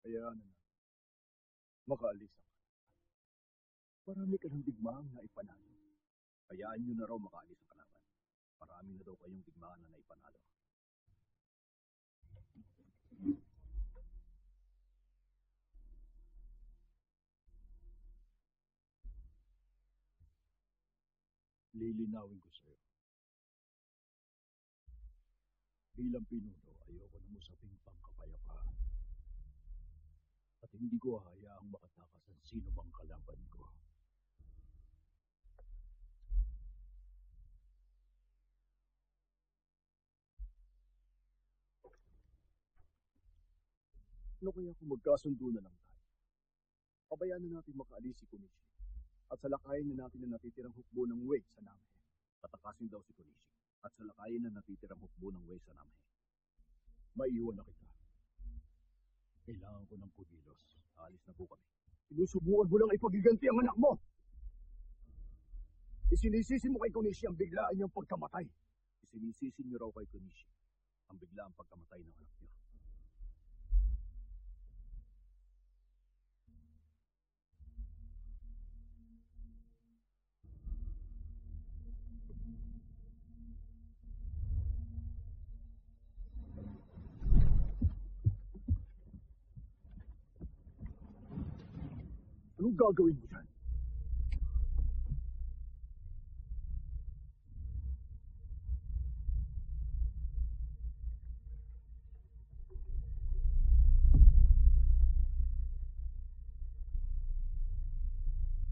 Hayaan na natin. Makaalis ang marami ka ng digmaan na ipanalo. Hayaan nyo na raw makaalis ang kalaban. Marami na daw kayong digmaan na naipanalo. Lilinawin ko sa'yo. Bilang pinuno, ayoko na musabing pangkapayapaan. At hindi ko hahayaang makatakas ang sino mang kalaban ko. Ano kaya kung magkasundo na lang tayo? Pabayaan na natin makaalis si Kunishi. At salakayin na natin ang natitirang hukbo ng Wei sa Namhe. Patakasin daw si Kunishi. At salakayin na natitirang hukbo ng Wei sa Namhe. Maiiwan na kita. Kailangan ko ng kumilos. Aalis na po kami. Sinusubukan mo lang ipagiganti ang anak mo! Isinisisi mo kay Kunishi ang biglaan niyang pagkamatay. Isinisisi niyo raw kay Kunishi ang biglaang pagkamatay ng anak niyo. Anong gagawin mo dyan?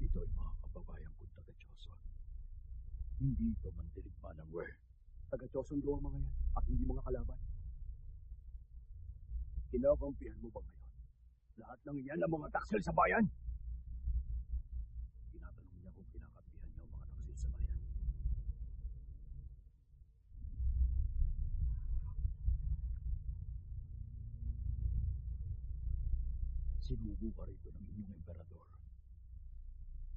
Ito ay mga kababayan kong taga-Choson. Hindi ito mandirigma ng Wei. Taga-Choson daw ang mga yan at hindi mga kalaban. Kinakampihan mo ba ngayon? Lahat ng iyan ang mga taksil sa bayan? Tinatanong niya kung kinakampihan niya ang mga taksil sa bayan. Sinubo ka rito ng inyong emperador.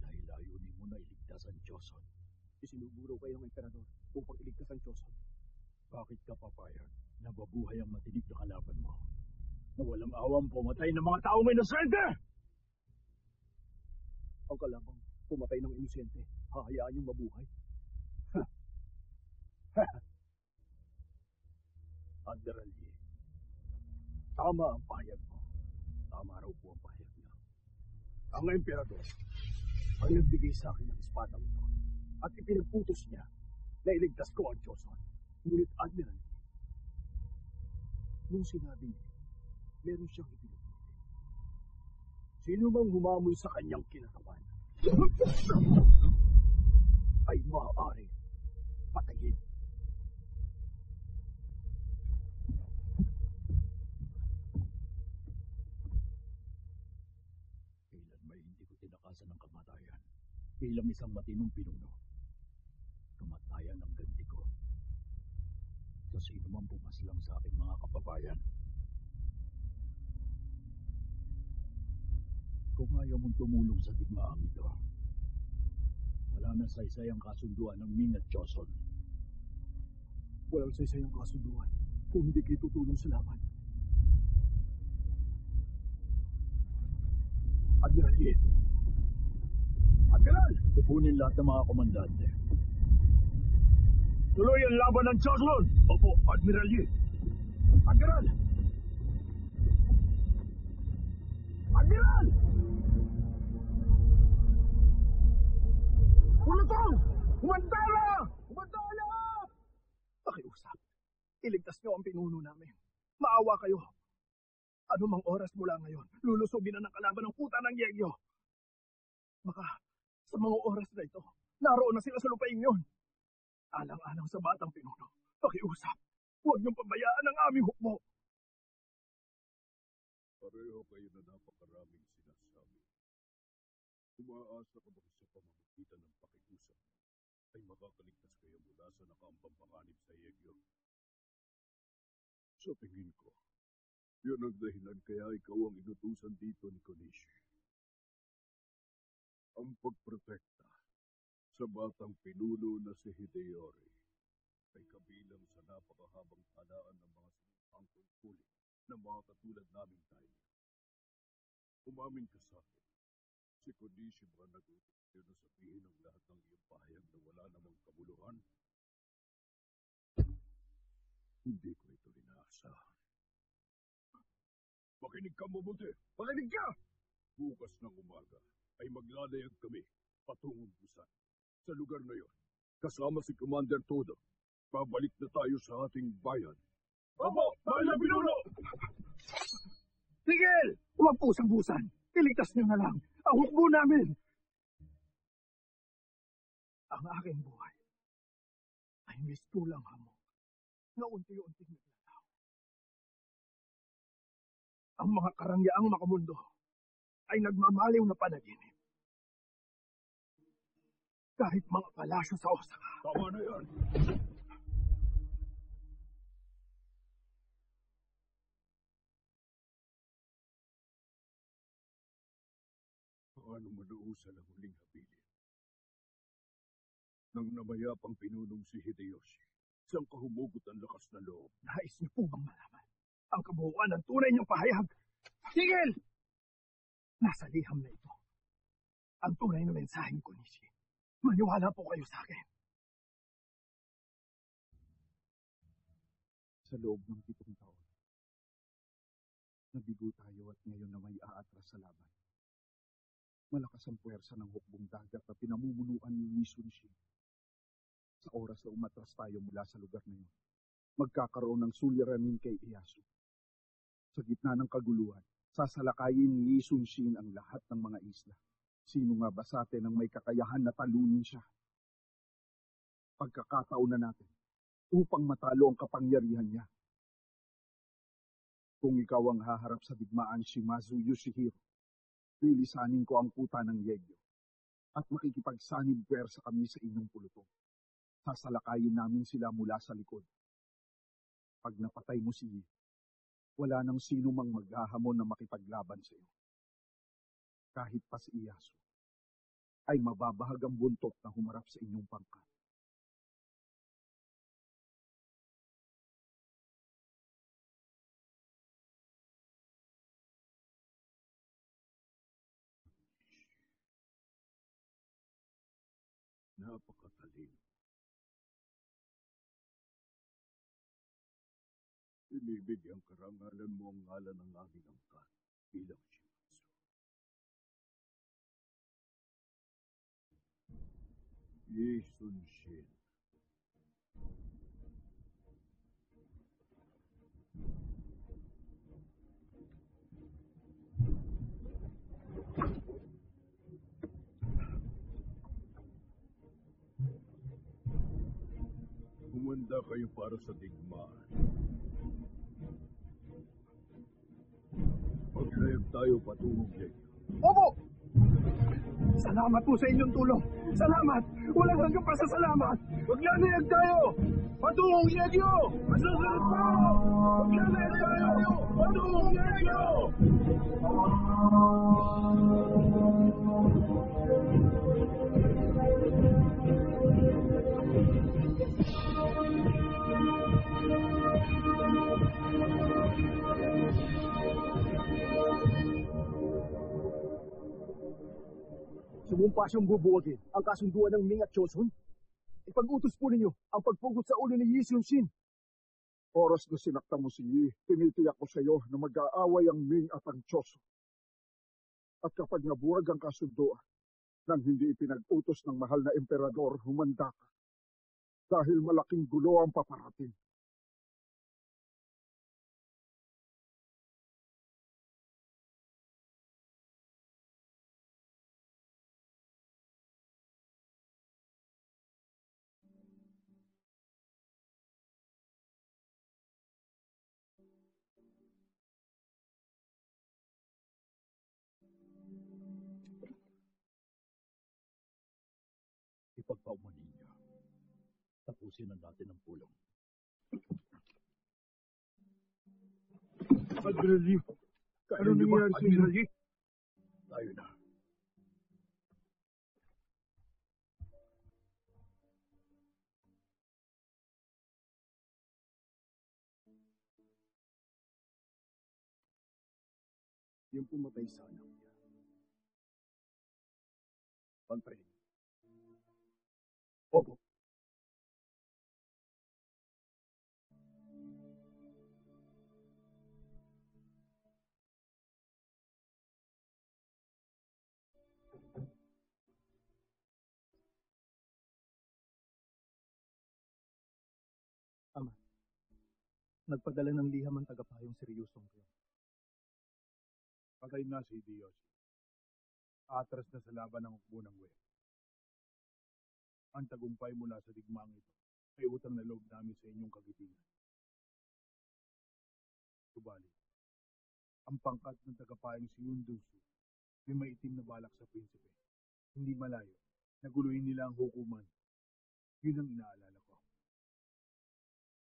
Dahil layunin mo na iligtas ang Choson. Isinubo raw kayo ng emperador upang iligtas ang Choson. Bakit ka papayag na mabuhay ang matinik na kalaban mo? Na walang awang pumatay ng mga taong inosente! Ang kalabang pumatay ng inosente, hahayaan niyong mabuhay. Admiral Yi, tama ang pahayag mo. Tama raw po ang pahayag niya. Ang emperador ang nagbigay sa akin ng espadang ito at ipinagputos niya na iligtas ko ang Choson. Ngunit Admiral Yi, nung sinabi niya, meron siyang ipinagputos. Sino mang humamon sa kanyang kinakawan ay maaari patayin. Kailan may hindi ko tinakasan ng kamatayan bilang isang matinong pinuno. Kamatayan ang ganti ko sa sino mang pumaslang sa aking mga kababayan. Kung ayaw mong tumulong sa digmaang ito, wala na saysay ang kasunduan ng Ming at Choson. Walang saysay ang kasunduan kung hindi kayo tutulong sa laban. Admiral Yi! Admiral! Ipunin lahat ng mga komandante. Tuloy ang laban ng Choson! Opo, Admiral Yi! Admiral! Admiral! Pulutong! Humandala! Humandala! Pakiusap. Iligtas niyo ang pinuno namin. Maawa kayo. Ano mang oras mula ngayon, lulusogin na ng kalaban ng puta ng Yegyo. Baka sa mga oras na ito, naroon na sila sa lupaing yun. Alang-alang sa batang pinuno. Pakiusap. Huwag niyong pabayaan ang aming hukbo. Pareho kayo na napakaraming sinasabi. Umaasa ka bang sa pamamagitan ng pakiusap ay makakaligtas kayo mula sa nakaambang panganib sa Yegyo? Sa tingin ko, yun ang dahilan kaya ikaw ang inutusan dito ni Konishi. Ang pagprotekta sa batang pinuno na si Hideyori ay kabilang sa napakahabang talaan ng mga sinumpang tungkulin ng mga katulad naming tayo. Umamin ka sa akin. Si Konishi ba nagutos sa'yo na sabihin ang lahat ng iyong pahayag na wala namang kabuluhan? Hindi ko ito inaasahan. Makinig ka mabuti! Makinig ka! Bukas ng umaga ay maglalayag kami patungong Busan. Sa lugar na yon, kasama si Commander Todo, babalik na tayo sa ating bayan. Opo, Mahal na Pinuno! Tigil! Huwag po sa Busan. Iligtas niyo na lang ang hukbo namin. Ang aking buhay ay mistulang hamog na unti-unting naglalaw. Ang mga karangyaang makamundo ay nagmamaliw na panaginip. Kahit mga palasyo sa Osaka. Tama na yan! Paano manuusal ang huling habilin? Nang namayapang pinunong si Hideyoshi, siyang kahumugot ang lakas na loob. Nais niyo po bang malaman ang kabuuan ng tunay niyong pahayag? Tigil! Nasa liham na ito ang tunay na mensaheng Konishi. Maniwala po kayo sa akin. Sa loob ng 7 taon, nabigo tayo at ngayon na may aatras sa laban. Malakas ang puwersa ng hukbong dagat na pinamumunuan ni Lee Sun-shin. Sa oras na umatras tayo mula sa lugar na yun, magkakaroon ng suliranin kay Ieyasu. Sa gitna ng kaguluhan, sasalakayin ni Lee Sun-shin ang lahat ng mga isla. Sino nga ba sa atin ang may kakayahan na talunin siya? Pagkakataon na natin upang matalo ang kapangyarihan niya. Kung ikaw ang haharap sa digmaan, Shimazu Yoshihiro, lilisanin ko ang kuta ng Yegyo at makikipagsanib pwersa kami sa inyong pulutong. Sasalakayin namin sila mula sa likod. Pag napatay mo si Yi, wala nang sino mang maghahamon na makipaglaban sa iyo. Kahit pa si Ieyasu, ay mababahag ang buntot na humarap sa inyong pangkat. Napakatalino. Binibigyan karangalan mo ang ngalan ng aming angkan bilang Shimazu. Lee Sun-shin. Humanda kayo para sa digmaan. Maglayag tayo patungong Yegyo. Opo! Salamat po sa inyong tulong. Salamat! Walang hanggang pasasalamat! Maglalayag tayo! Patungong Yegyo! Masusunod po! Maglalayag tayo! Patungong Yegyo! Sumumpa siyang bubuwagin ang kasunduan ng Ming at Joseon. Ipag-utos po ninyo ang pagpugot sa ulo ni Lee Sun-shin. Oras na sinakta mo si Yi, tinitiyak ko sa iyo na mag-aaway ang Ming at ang Choso. At kapag nabuwag ang kasunduan, nang hindi ipinag-utos ng mahal na emperador, humanda ka. Dahil malaking gulo ang paparating. Ipagpaumanin niya. Tapusin na natin ang pulong. Admiral Lee, ano nangyari sa inyo? Tayo na. yung pumatay sa anak niya. Pantayin. Opo. Ama, nagpadala ng liham ang tagapayong seryosong yun. Patay na si Hideyoshi. Atras na sa laban ng hukbo ng Wei. Ang tagumpay mula sa digmaang ito ay utang na loob namin sa inyong kagitingan. Subalit, ang pangkat ng tagapayong si Yun Dusu may maitim na balak sa prinsipe. Hindi malayo, naguluhin nila ang hukuman. Yun ang inaalala.